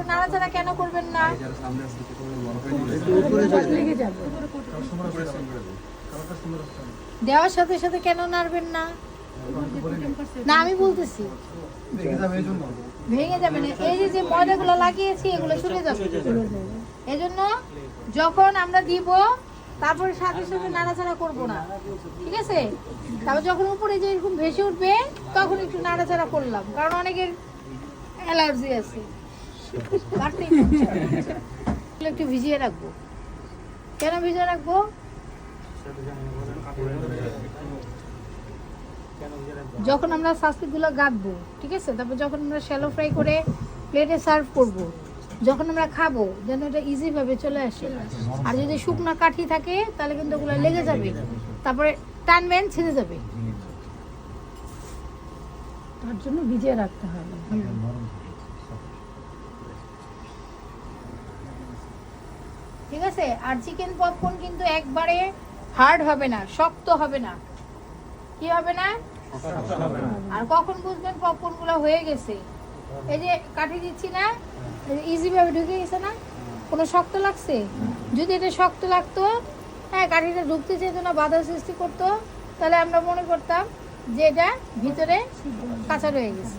নাড়াচাড়া কেন করবেন না? দেওয়ার সাথে সাথে কেন নাড়বেন না? না আমি বলতেছি ভেঙে যাবে না। এই যে ময়দাগুলো লাগিয়েছি এগুলো চলে যাবে। এজন্য যখন আমরা দিব তারপরে সাথে সাথে নাড়াচাড়া করব না, ঠিক আছে? তারপর যখন উপরে যে এরকম ভেসে উঠবে তখন একটু নাড়াচাড়া করলাম, কারণ অনেকের অ্যালার্জি আছে। একটু ভিজিয়ে রাখবো। কেন ভিজিয়ে রাখবো? যখন আমরা সাসপিগুলো গাঁথবো, ঠিক আছে, তারপর যখন আমরা শ্যালো ফ্রাই করে প্লেটে সার্ভ করব, যখন আমরা খাবো যেন এটা ইজিভাবে চলে আসে। আর যদি শুকনো কাঠি থাকে তাহলে কিন্তু ওগুলো লেগে যাবে, তারপরে টানবেন ছিঁড়ে যাবে। তার জন্য ভিজিয়ে রাখতে হবে। ঠিক আছে? আর চিকেন পপকর্ন কিন্তু একবারে হার্ড হবে না, শক্ত হবে না। কি হবে না? আর কখন বুঝবেন পপকর্ন গুলো হয়ে গেছে? এই যে কাঠি দিচ্ছি না, ইজি ভাবে ঢুকে গেছে না, কোনো শক্ত লাগছে? যদি এটা শক্ত লাগতো, হ্যাঁ, কাঠিটা ঢুকতে চাইতো না, বাধা সৃষ্টি করতো, তাহলে আমরা মনে করতাম যে এটা ভিতরে কাঁচা রয়ে গেছে।